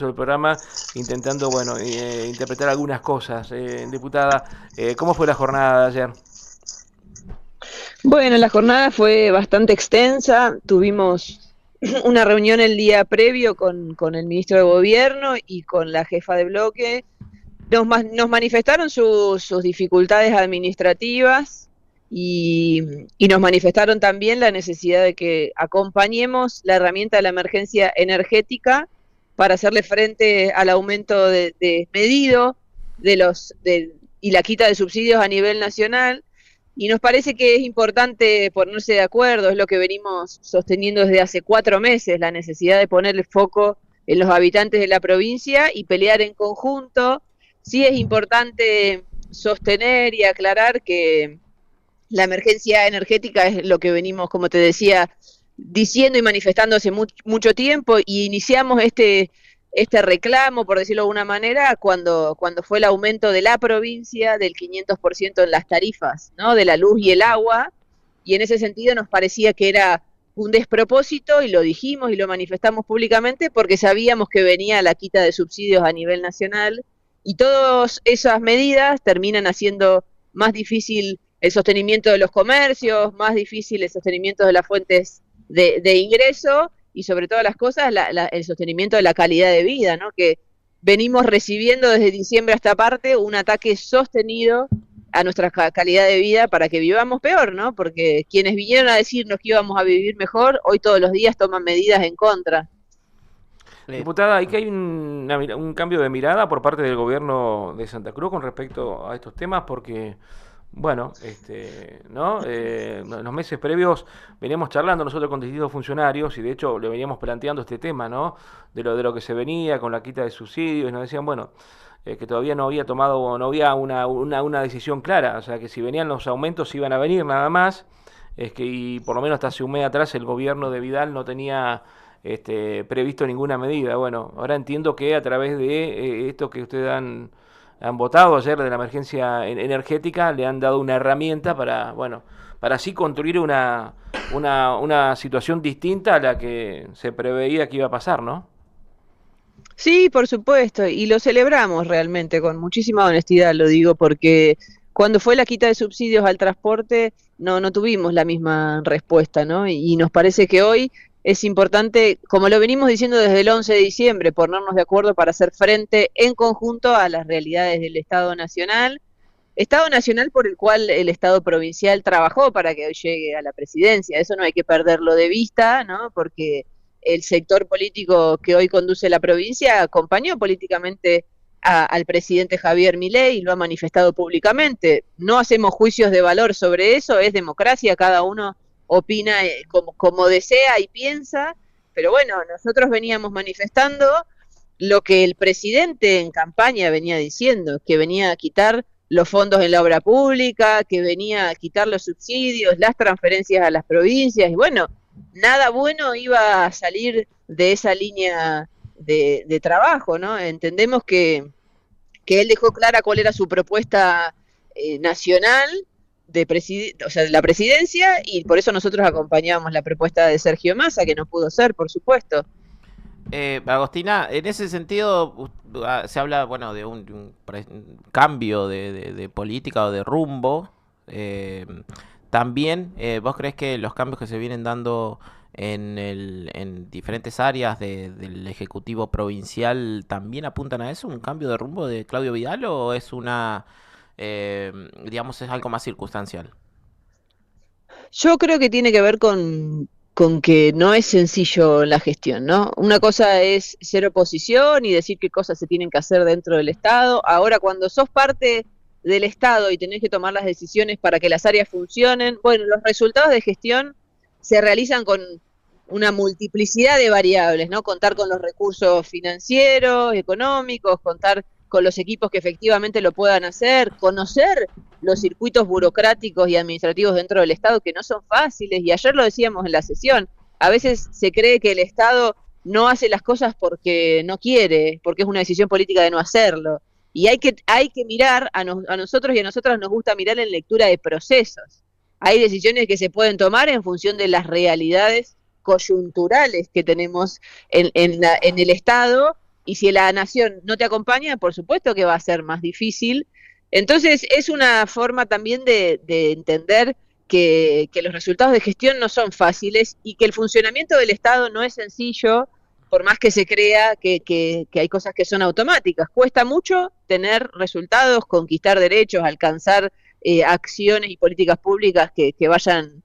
del programa intentando, bueno, interpretar algunas cosas. Diputada, ¿cómo fue la jornada de ayer? Bueno, la jornada fue bastante extensa. Tuvimos una reunión el día previo con el ministro de Gobierno y con la jefa de bloque. Nos manifestaron sus dificultades administrativas y, y nos manifestaron también la necesidad de que acompañemos la herramienta de la emergencia energética para hacerle frente al aumento medido y la quita de subsidios a nivel nacional. Y nos parece que es importante ponerse de acuerdo, es lo que venimos sosteniendo desde hace 4 meses, la necesidad de poner el foco en los habitantes de la provincia y pelear en conjunto. Sí es importante sostener y aclarar que la emergencia energética es lo que venimos, como te decía, diciendo y manifestando hace mucho tiempo, y iniciamos este reclamo, por decirlo de alguna manera, cuando fue el aumento de la provincia del 500% en las tarifas, ¿no? De la luz y el agua, y en ese sentido nos parecía que era un despropósito, y lo dijimos y lo manifestamos públicamente porque sabíamos que venía la quita de subsidios a nivel nacional, y todas esas medidas terminan haciendo más difícil el sostenimiento de los comercios, más difícil el sostenimiento de las fuentes de ingreso, y sobre todas las cosas el sostenimiento de la calidad de vida, ¿no? Que venimos recibiendo desde diciembre a esta parte un ataque sostenido a nuestra calidad de vida para que vivamos peor, ¿no? Porque quienes vinieron a decirnos que íbamos a vivir mejor, hoy todos los días toman medidas en contra. Eh, Diputada, ¿y que hay un cambio de mirada por parte del gobierno de Santa Cruz con respecto a estos temas? Porque, bueno, ¿no? En los meses previos veníamos charlando nosotros con distintos funcionarios y de hecho le veníamos planteando este tema, ¿no? De lo que se venía con la quita de subsidios y nos decían, bueno, que todavía no había tomado, no había una decisión clara, o sea, que si venían los aumentos iban a venir nada más, es que y por lo menos hasta hace un mes atrás el gobierno de Vidal no tenía previsto ninguna medida. Bueno, ahora entiendo que a través de esto que ustedes han votado ayer de la emergencia energética, le han dado una herramienta para, bueno, para así construir una situación distinta a la que se preveía que iba a pasar, ¿no? Sí, por supuesto, y lo celebramos realmente con muchísima honestidad, lo digo, porque cuando fue la quita de subsidios al transporte no tuvimos la misma respuesta, ¿no? Y nos parece que hoy es importante, como lo venimos diciendo desde el 11 de diciembre, ponernos de acuerdo para hacer frente en conjunto a las realidades del Estado nacional por el cual el Estado provincial trabajó para que hoy llegue a la presidencia. Eso no hay que perderlo de vista, ¿no? Porque el sector político que hoy conduce la provincia acompañó políticamente al presidente Javier Milei y lo ha manifestado públicamente. No hacemos juicios de valor sobre eso, es democracia, cada uno opina como desea y piensa, pero bueno, nosotros veníamos manifestando lo que el presidente en campaña venía diciendo, que venía a quitar los fondos en la obra pública, que venía a quitar los subsidios, las transferencias a las provincias, y bueno, nada bueno iba a salir de esa línea de trabajo, ¿no? Entendemos que él dejó clara cuál era su propuesta nacional o sea, de la presidencia, y por eso nosotros acompañamos la propuesta de Sergio Massa, que no pudo ser, por supuesto. Agostina, en ese sentido se habla, bueno, de un cambio de política o de rumbo. Eh, También, ¿vos crees que los cambios que se vienen dando en diferentes áreas del Ejecutivo Provincial también apuntan a eso? ¿Un cambio de rumbo de Claudio Vidal o es digamos, es algo más circunstancial? Yo creo que tiene que ver con que no es sencillo la gestión, ¿no? Una cosa es ser oposición y decir qué cosas se tienen que hacer dentro del Estado. Ahora, cuando sos parte del Estado y tenés que tomar las decisiones para que las áreas funcionen, bueno, los resultados de gestión se realizan con una multiplicidad de variables, ¿no? Contar con los recursos financieros, económicos, contar con los equipos que efectivamente lo puedan hacer, conocer los circuitos burocráticos y administrativos dentro del Estado que no son fáciles, y ayer lo decíamos en la sesión, a veces se cree que el Estado no hace las cosas porque no quiere, porque es una decisión política de no hacerlo. Y hay que mirar, a nosotros y a nosotras nos gusta mirar en lectura de procesos. Hay decisiones que se pueden tomar en función de las realidades coyunturales que tenemos en el Estado, y si la nación no te acompaña, por supuesto que va a ser más difícil. Entonces, es una forma también de entender que los resultados de gestión no son fáciles y que el funcionamiento del Estado no es sencillo, por más que se crea que hay cosas que son automáticas. Cuesta mucho tener resultados, conquistar derechos, alcanzar acciones y políticas públicas que vayan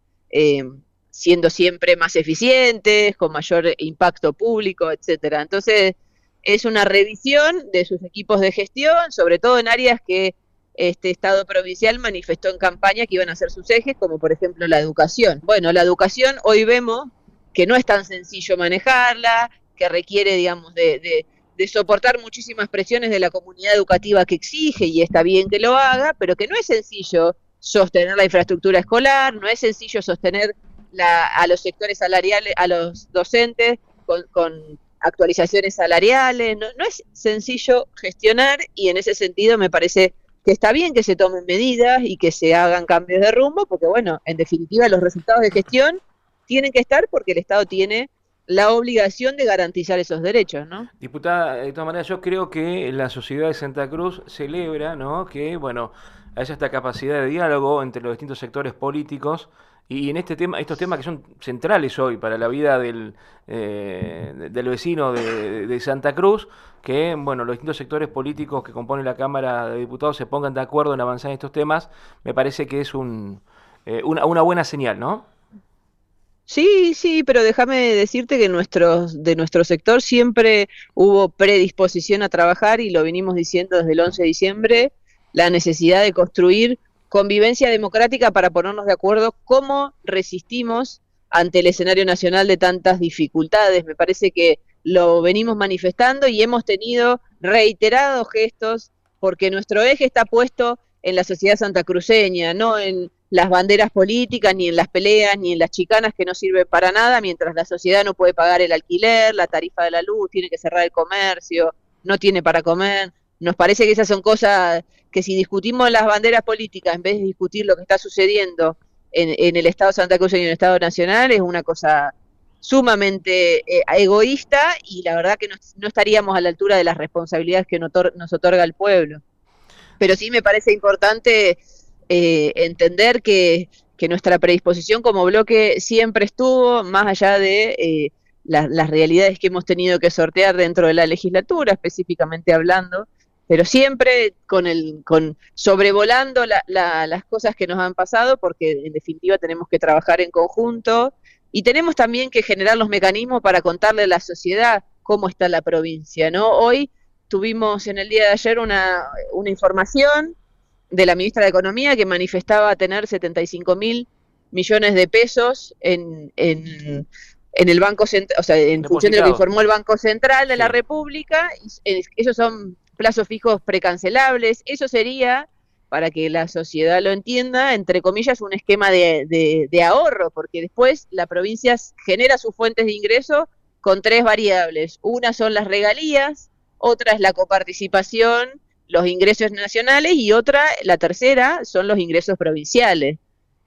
siendo siempre más eficientes, con mayor impacto público, etcétera. Entonces, es una revisión de sus equipos de gestión, sobre todo en áreas que este Estado provincial manifestó en campaña que iban a ser sus ejes, como por ejemplo la educación. Bueno, la educación hoy vemos que no es tan sencillo manejarla, que requiere, digamos, de soportar muchísimas presiones de la comunidad educativa que exige, y está bien que lo haga, pero que no es sencillo sostener la infraestructura escolar, no es sencillo sostener a los sectores salariales, a los docentes con actualizaciones salariales, no es sencillo gestionar, y en ese sentido me parece que está bien que se tomen medidas y que se hagan cambios de rumbo, porque bueno, en definitiva los resultados de gestión tienen que estar porque el Estado tiene la obligación de garantizar esos derechos, ¿no? Diputada, de todas maneras, yo creo que la sociedad de Santa Cruz celebra, ¿no?, que, bueno, haya esta capacidad de diálogo entre los distintos sectores políticos y en este tema, estos temas que son centrales hoy para la vida del vecino de Santa Cruz, que, bueno, los distintos sectores políticos que componen la Cámara de Diputados se pongan de acuerdo en avanzar en estos temas, me parece que es una buena señal, ¿no? Sí, sí, pero déjame decirte que de nuestro sector siempre hubo predisposición a trabajar, y lo venimos diciendo desde el 11 de diciembre, la necesidad de construir convivencia democrática para ponernos de acuerdo cómo resistimos ante el escenario nacional de tantas dificultades. Me parece que lo venimos manifestando y hemos tenido reiterados gestos, porque nuestro eje está puesto en la sociedad santacruceña, no en las banderas políticas, ni en las peleas, ni en las chicanas que no sirven para nada, mientras la sociedad no puede pagar el alquiler, la tarifa de la luz, tiene que cerrar el comercio, no tiene para comer. Nos parece que esas son cosas que, si discutimos las banderas políticas en vez de discutir lo que está sucediendo en el Estado santacruceño y en el Estado nacional, es una cosa sumamente egoísta, y la verdad que no estaríamos a la altura de las responsabilidades que nos otorga el pueblo. Pero sí me parece importante entender que nuestra predisposición como bloque siempre estuvo, más allá de las realidades que hemos tenido que sortear dentro de la legislatura, específicamente hablando, pero siempre con sobrevolando las cosas que nos han pasado, porque en definitiva tenemos que trabajar en conjunto, y tenemos también que generar los mecanismos para contarle a la sociedad cómo está la provincia, ¿no? Hoy tuvimos en el día de ayer una información de la ministra de Economía, que manifestaba tener 75.000 millones de pesos en el Banco Central, o sea, en función de lo que informó el Banco Central de la República. Esos son plazos fijos precancelables. Eso sería, para que la sociedad lo entienda, entre comillas, un esquema de ahorro, porque después la provincia genera sus fuentes de ingreso con tres variables. Una son las regalías, otra es la coparticipación, los ingresos nacionales, y otra, la tercera, son los ingresos provinciales.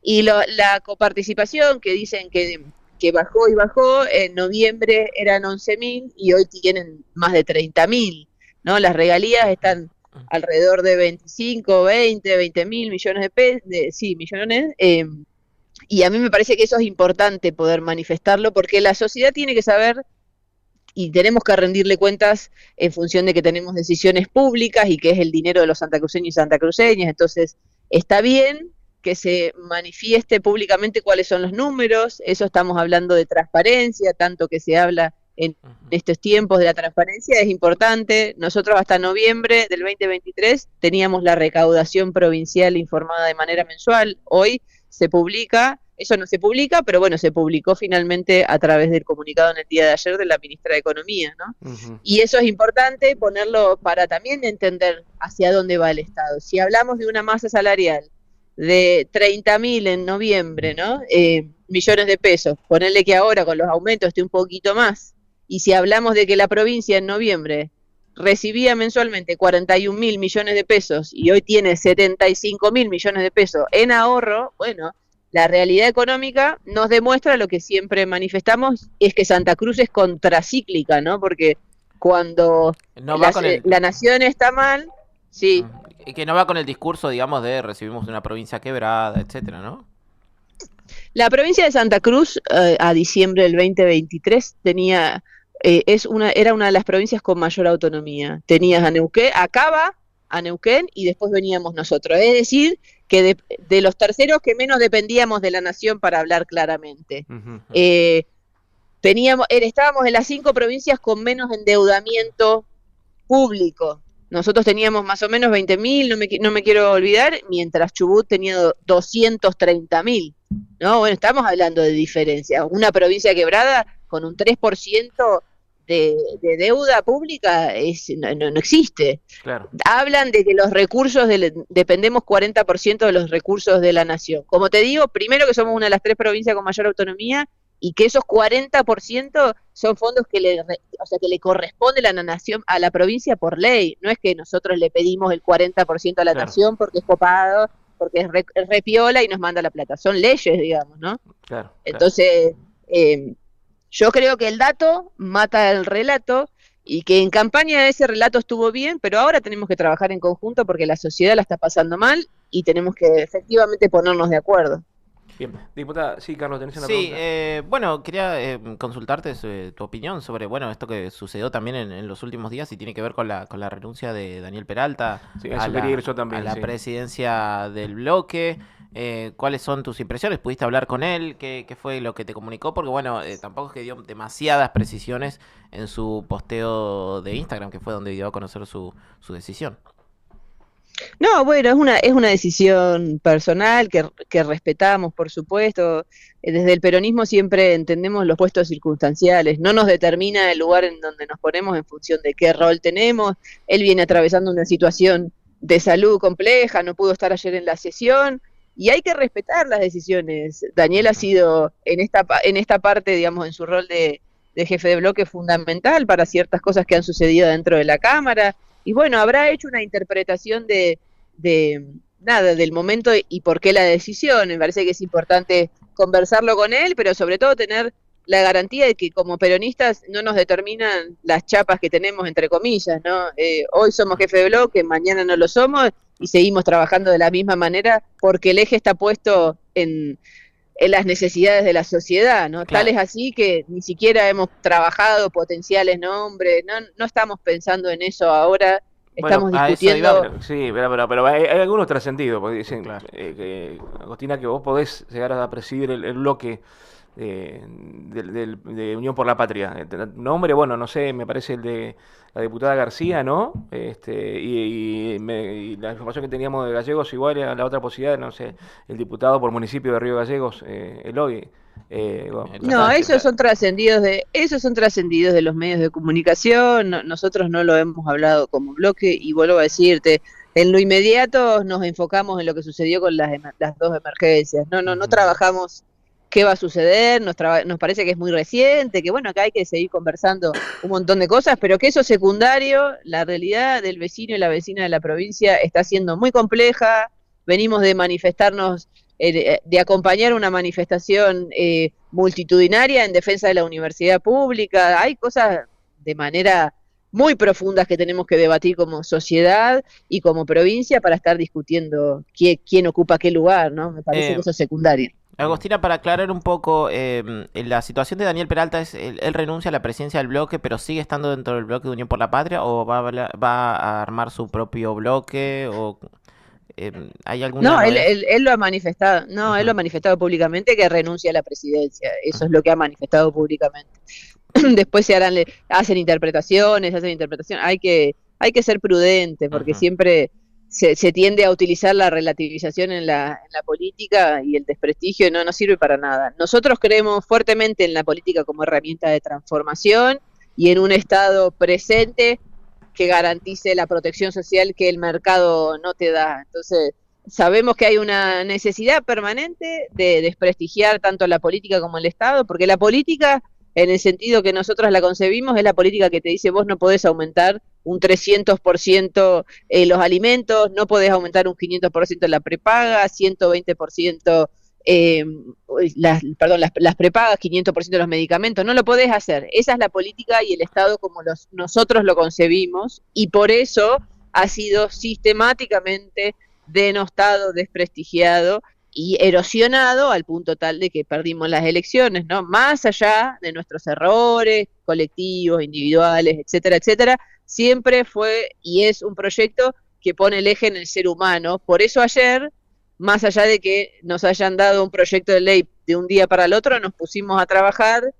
Y la coparticipación, que dicen que bajó y bajó, en noviembre eran 11.000 y hoy tienen más de 30.000, ¿no? Las regalías están alrededor de 25, 20 mil millones de pesos, sí, millones, y a mí me parece que eso es importante poder manifestarlo, porque la sociedad tiene que saber y tenemos que rendirle cuentas en función de que tenemos decisiones públicas y que es el dinero de los santacruceños y santacruceñas. Entonces, está bien que se manifieste públicamente cuáles son los números. Eso, estamos hablando de transparencia, tanto que se habla en estos tiempos de la transparencia, es importante. Nosotros hasta noviembre del 2023 teníamos la recaudación provincial informada de manera mensual. Hoy se publica, eso no se publica, pero bueno, se publicó finalmente a través del comunicado en el día de ayer de la ministra de Economía, ¿no? Y eso es importante ponerlo para también entender hacia dónde va el Estado. Si hablamos de una masa salarial de 30.000 en noviembre, ¿no? Millones de pesos, ponerle que ahora con los aumentos esté un poquito más, y si hablamos de que la provincia en noviembre recibía mensualmente 41.000 millones de pesos y hoy tiene 75.000 millones de pesos en ahorro, bueno, la realidad económica nos demuestra lo que siempre manifestamos, es que Santa Cruz es contracíclica, ¿no? Porque cuando No va con el... la nación está mal, sí. Que no va con el discurso, digamos, de recibimos una provincia quebrada, etcétera, ¿no? La provincia de Santa Cruz a diciembre del 2023 tenía, era una de las provincias con mayor autonomía. Tenías a Neuquén, Cava, a Neuquén y después veníamos nosotros. Es decir, que de los terceros que menos dependíamos de la nación para hablar claramente. Estábamos en las 5 provincias con menos endeudamiento público. Nosotros teníamos más o menos 20.000, no me quiero olvidar, mientras Chubut tenía 230.000. ¿No? Bueno, estamos hablando de diferencia. Una provincia quebrada con un 3% de deuda pública no existe. Claro. Hablan de que los recursos, dependemos 40% de los recursos de la nación. Como te digo, primero que somos una de las 3 provincias con mayor autonomía y que esos 40% son fondos que le corresponde a la nación, a la provincia por ley. No es que nosotros le pedimos el 40% a la nación porque es copado, porque es repiola y nos manda la plata. Son leyes, digamos, ¿no? Claro. Entonces, yo creo que el dato mata el relato y que en campaña ese relato estuvo bien, pero ahora tenemos que trabajar en conjunto porque la sociedad la está pasando mal y tenemos que efectivamente ponernos de acuerdo. Bien, diputada, sí, Carlos, tenés una pregunta. Sí, bueno, quería consultarte tu opinión sobre, esto que sucedió también en los últimos días y tiene que ver con la renuncia de Daniel Peralta a la presidencia del bloque. ¿Cuáles son tus impresiones? ¿Pudiste hablar con él? ¿Qué fue lo que te comunicó? Porque tampoco es que dio demasiadas precisiones en su posteo de Instagram, que fue donde dio a conocer su decisión. No, bueno, es una decisión personal que respetamos, por supuesto. Desde el peronismo siempre entendemos los puestos circunstanciales. No nos determina el lugar en donde nos ponemos en función de qué rol tenemos. Él viene atravesando una situación de salud compleja, no pudo estar ayer en la sesión y hay que respetar las decisiones. Daniel ha sido en esta parte, digamos, en su rol de jefe de bloque fundamental para ciertas cosas que han sucedido dentro de la Cámara. Y bueno, habrá hecho una interpretación del momento y por qué la decisión. Me parece que es importante conversarlo con él, pero sobre todo tener la garantía de que como peronistas no nos determinan las chapas que tenemos, entre comillas, ¿no? Hoy somos jefe de bloque, mañana no lo somos y seguimos trabajando de la misma manera porque el eje está puesto en las necesidades de la sociedad, ¿no? Claro. Tal es así que ni siquiera hemos trabajado potenciales nombres, no estamos pensando en eso ahora, estamos discutiendo... Sí, pero hay algunos trascendidos, porque dicen, claro, Agostina, que vos podés llegar a presidir el bloque de Unión por la Patria. Nombre, bueno, no sé, me parece el de la diputada García, ¿no? Y la información que teníamos de Gallegos, igual a la otra posibilidad, no sé, el diputado por municipio de Río Gallegos, Eloy. No, esos son trascendidos de los medios de comunicación. Nosotros no lo hemos hablado como bloque y vuelvo a decirte, en lo inmediato nos enfocamos en lo que sucedió con las 2 emergencias. No trabajamos qué va a suceder, nos parece que es muy reciente, que bueno, acá hay que seguir conversando un montón de cosas, pero que eso es secundario. La realidad del vecino y la vecina de la provincia está siendo muy compleja. Venimos de manifestarnos, de acompañar una manifestación multitudinaria en defensa de la universidad pública. Hay cosas de manera muy profundas que tenemos que debatir como sociedad y como provincia para estar discutiendo quién ocupa qué lugar, ¿no? Me parece que eso es secundario. Agostina, para aclarar un poco, la situación de Daniel Peralta es, él renuncia a la presidencia del bloque, pero sigue estando dentro del bloque de Unión por la Patria, o va a armar su propio bloque, o hay alguna... No, él lo ha manifestado, él lo ha manifestado públicamente que renuncia a la presidencia, eso es lo que ha manifestado públicamente. Después hacen interpretaciones, hay que ser prudente, porque siempre... Se tiende a utilizar la relativización en la política y el desprestigio no sirve para nada. Nosotros creemos fuertemente en la política como herramienta de transformación y en un Estado presente que garantice la protección social que el mercado no te da. Entonces, sabemos que hay una necesidad permanente de desprestigiar tanto la política como el Estado, porque la política, en el sentido que nosotros la concebimos, es la política que te dice vos no podés aumentar un 300% los alimentos, no podés aumentar un 500% la prepaga, 120% eh, las prepagas, 500% de los medicamentos, no lo podés hacer. Esa es la política y el Estado como nosotros lo concebimos, y por eso ha sido sistemáticamente denostado, desprestigiado y erosionado al punto tal de que perdimos las elecciones, ¿no? Más allá de nuestros errores colectivos, individuales, etcétera, etcétera, siempre fue y es un proyecto que pone el eje en el ser humano. Por eso ayer, más allá de que nos hayan dado un proyecto de ley de un día para el otro, nos pusimos a trabajar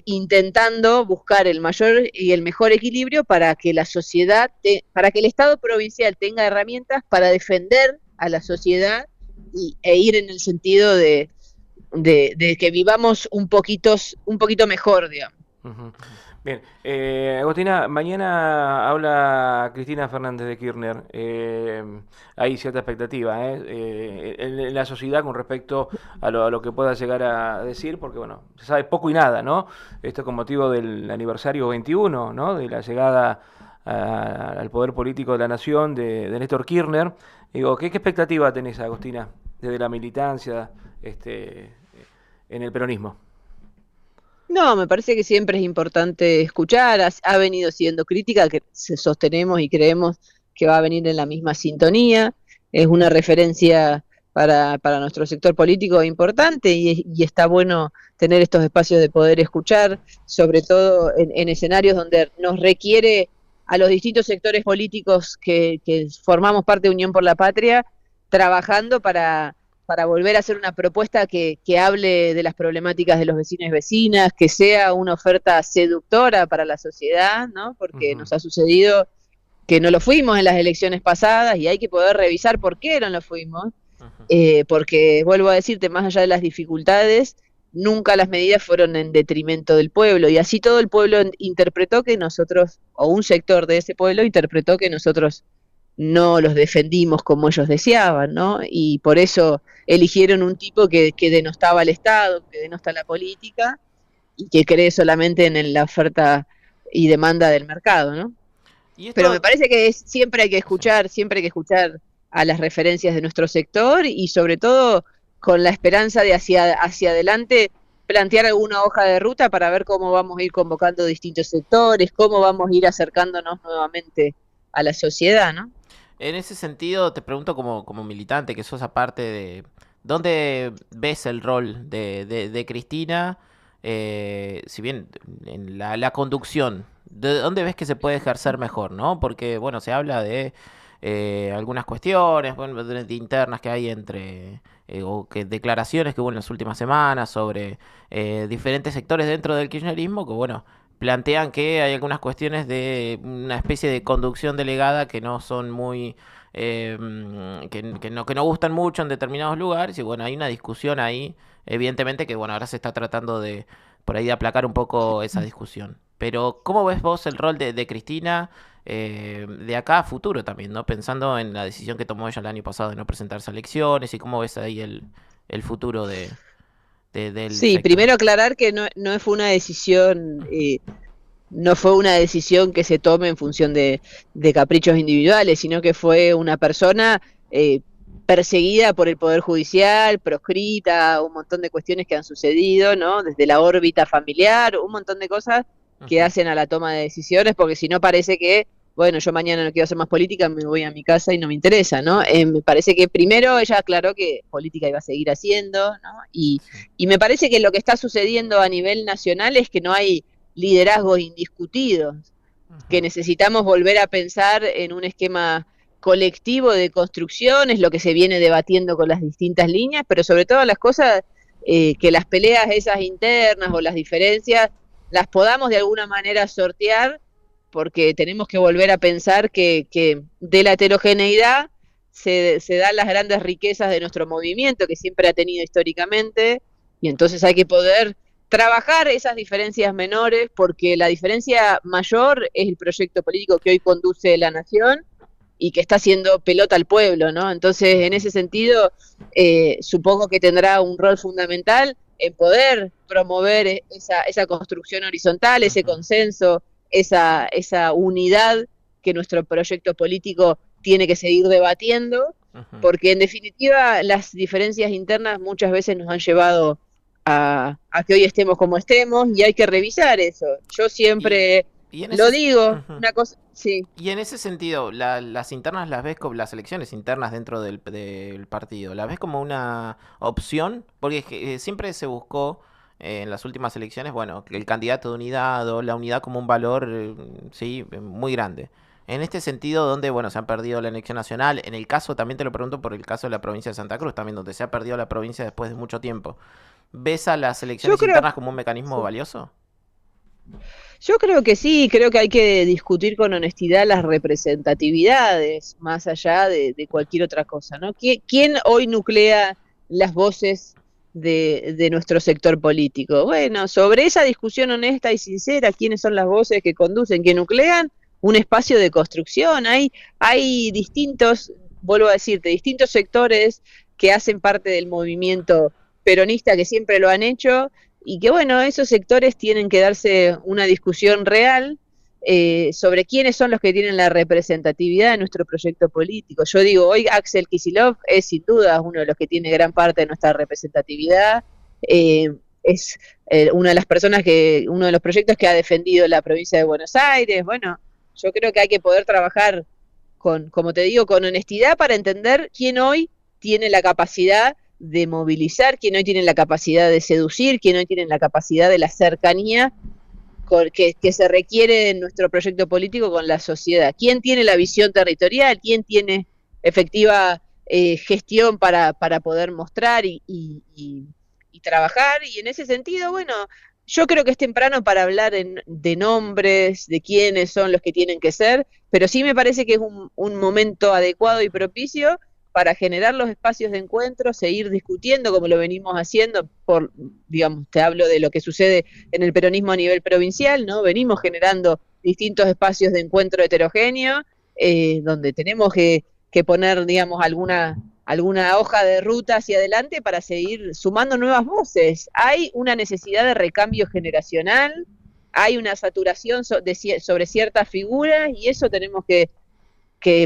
intentando buscar el mayor y el mejor equilibrio para que la sociedad, para que el Estado provincial tenga herramientas para defender a la sociedad e ir en el sentido de que vivamos un poquito mejor, digamos. Ujú. Bien, Agostina, mañana habla Cristina Fernández de Kirchner. Hay cierta expectativa en la sociedad con respecto a lo que pueda llegar a decir, porque bueno, se sabe poco y nada, ¿no? Esto con motivo del aniversario 21, ¿no? De la llegada al poder político de la nación de Néstor Kirchner. Digo, ¿qué expectativa tenés, Agostina, desde la militancia en el peronismo? No, me parece que siempre es importante escuchar, ha venido siendo crítica, que sostenemos y creemos que va a venir en la misma sintonía, es una referencia para nuestro sector político importante y está bueno tener estos espacios de poder escuchar, sobre todo en escenarios donde nos requiere a los distintos sectores políticos que formamos parte de Unión por la Patria, trabajando para volver a hacer una propuesta que hable de las problemáticas de los vecinos y vecinas, que sea una oferta seductora para la sociedad, ¿no? Porque Ujú, nos ha sucedido que no lo fuimos en las elecciones pasadas y hay que poder revisar por qué no lo fuimos, Ujú. porque vuelvo a decirte, más allá de las dificultades, nunca las medidas fueron en detrimento del pueblo, y así todo el pueblo interpretó que nosotros, o un sector de ese pueblo interpretó que nosotros no los defendimos como ellos deseaban, ¿no? Y por eso eligieron un tipo que denostaba al Estado, que denosta la política y que cree solamente en la oferta y demanda del mercado, ¿no? Y Pero me esto, parece que sí. siempre hay que escuchar a las referencias de nuestro sector y sobre todo con la esperanza de hacia adelante plantear alguna hoja de ruta para ver cómo vamos a ir convocando distintos sectores, cómo vamos a ir acercándonos nuevamente a la sociedad, ¿no? En ese sentido, te pregunto como militante, que sos aparte de... ¿Dónde ves el rol de Cristina? Si bien en la conducción, ¿de dónde ves que se puede ejercer mejor, no? Porque, bueno, se habla de algunas cuestiones, bueno, de internas que hay entre... o que declaraciones que hubo en las últimas semanas sobre diferentes sectores dentro del kirchnerismo, que, bueno, plantean que hay algunas cuestiones de una especie de conducción delegada que no son muy que no gustan mucho en determinados lugares y bueno, hay una discusión ahí, evidentemente que bueno, ahora se está tratando de por ahí de aplacar un poco esa discusión. Pero ¿cómo ves vos el rol de Cristina de acá a futuro también, ¿no? Pensando en la decisión que tomó ella el año pasado de no presentarse a elecciones y cómo ves ahí el futuro del Sí, sector. primero aclarar que no fue una decisión, no fue una decisión que se tome en función de caprichos individuales, sino que fue una persona perseguida por el Poder Judicial, proscrita, un montón de cuestiones que han sucedido, ¿no? Desde la órbita familiar, un montón de cosas que Ujú. hacen a la toma de decisiones, porque si no parece que, bueno, yo mañana no quiero hacer más política, me voy a mi casa y no me interesa, ¿no? Me parece que primero ella aclaró que política iba a seguir haciendo, ¿no? Sí. Y me parece que lo que está sucediendo a nivel nacional es que no hay liderazgos indiscutidos, que Ujú. necesitamos volver a pensar en un esquema colectivo de construcción, es lo que se viene debatiendo con las distintas líneas, pero sobre todo las cosas, que las peleas esas internas o las diferencias las podamos de alguna manera sortear, porque tenemos que volver a pensar que de la heterogeneidad se dan las grandes riquezas de nuestro movimiento, que siempre ha tenido históricamente, y entonces hay que poder trabajar esas diferencias menores, porque la diferencia mayor es el proyecto político que hoy conduce la nación y que está haciendo pelota al pueblo, ¿no? Entonces, en Ujú. ese sentido, supongo que tendrá un rol fundamental en poder promover esa construcción horizontal, ese Ujú. consenso, esa unidad que nuestro proyecto político tiene que seguir debatiendo. porque en definitiva las diferencias internas muchas veces nos han llevado a que hoy estemos como estemos y hay que revisar eso. Yo siempre lo digo, una cosa, sí. Y en ese sentido, las internas las ves como las elecciones internas dentro del partido, ¿las ves como una opción? Porque siempre se buscó en las últimas elecciones, bueno, el candidato de unidad o la unidad como un valor, sí, muy grande. En este sentido, donde, bueno, se han perdido la elección nacional, en el caso, también te lo pregunto por el caso de la provincia de Santa Cruz, también donde se ha perdido la provincia después de mucho tiempo. ¿Ves a las elecciones internas como un mecanismo valioso? Yo creo que sí, creo que hay que discutir con honestidad las representatividades, más allá de cualquier otra cosa, ¿no? ¿Quién hoy nuclea las voces de nuestro sector político? Bueno, sobre esa discusión honesta y sincera, ¿quiénes son las voces que conducen, que nuclean un espacio de construcción? Hay distintos, vuelvo a decirte, distintos sectores que hacen parte del movimiento peronista, que siempre lo han hecho, y que bueno, esos sectores tienen que darse una discusión real sobre quiénes son los que tienen la representatividad de nuestro proyecto político. Yo digo, hoy Axel Kicillof es sin duda uno de los que tiene gran parte de nuestra representatividad, es una de las personas uno de los proyectos que ha defendido la provincia de Buenos Aires. Bueno, yo creo que hay que poder trabajar como te digo, con honestidad para entender quién hoy tiene la capacidad de movilizar, quién hoy tiene la capacidad de seducir, quién hoy tiene la capacidad de la cercanía que se requiere en nuestro proyecto político con la sociedad. ¿Quién tiene la visión territorial? ¿Quién tiene efectiva gestión para poder mostrar y trabajar? Y en ese sentido, bueno, yo creo que es temprano para hablar de nombres, de quiénes son los que tienen que ser, pero sí me parece que es un momento adecuado y propicio para generar los espacios de encuentro, seguir discutiendo como lo venimos haciendo, digamos, te hablo de lo que sucede en el peronismo a nivel provincial, ¿no? Venimos generando distintos espacios de encuentro heterogéneo, donde tenemos que poner, digamos, alguna hoja de ruta hacia adelante para seguir sumando nuevas voces. Hay una necesidad de recambio generacional, hay una saturación sobre ciertas figuras y eso tenemos que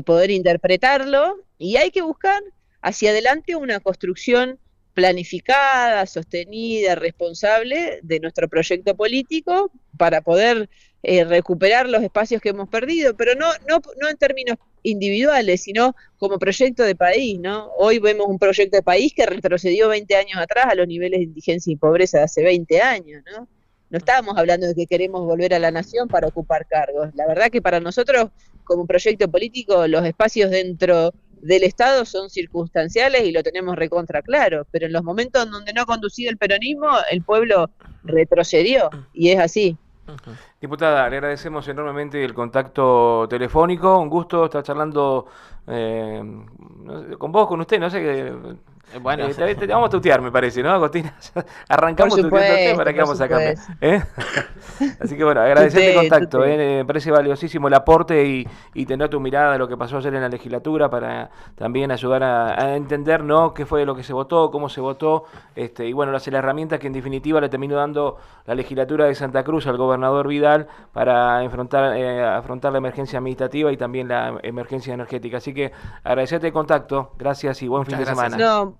poder interpretarlo y hay que buscar hacia adelante una construcción planificada, sostenida, responsable de nuestro proyecto político para poder recuperar los espacios que hemos perdido, pero no en términos individuales, sino como proyecto de país, ¿no? Hoy vemos un proyecto de país que retrocedió 20 años atrás a los niveles de indigencia y pobreza de hace 20 años, ¿no? No estábamos hablando de que queremos volver a la nación para ocupar cargos. La verdad que para nosotros, como proyecto político, los espacios dentro del Estado son circunstanciales y lo tenemos recontra claro, pero en los momentos en donde no ha conducido el peronismo, el pueblo retrocedió, y es así. Diputada, le agradecemos enormemente el contacto telefónico, un gusto estar charlando con vos, con usted, no sé qué. Bueno, te vamos a tutear, me parece, ¿no, Agostina? Arrancamos tuteando el tema, ¿para qué vamos a cambiar? Así que bueno, agradecerte el contacto, me parece valiosísimo el aporte y tener tu mirada de lo que pasó ayer en la legislatura para también ayudar a entender, ¿no?, qué fue lo que se votó, cómo se votó, y bueno, las herramientas que en definitiva le terminó dando la legislatura de Santa Cruz al gobernador Vidal para afrontar la emergencia administrativa y también la emergencia energética. Así que agradecerte el contacto, gracias y buen fin de semana. No,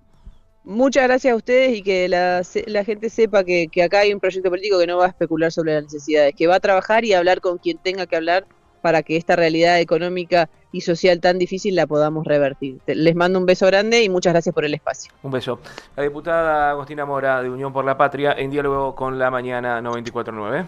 muchas gracias a ustedes y que la gente sepa que acá hay un proyecto político que no va a especular sobre las necesidades, que va a trabajar y hablar con quien tenga que hablar para que esta realidad económica y social tan difícil la podamos revertir. Les mando un beso grande y muchas gracias por el espacio. Un beso. La diputada Agostina Mora de Unión por la Patria en diálogo con La Mañana 94.9.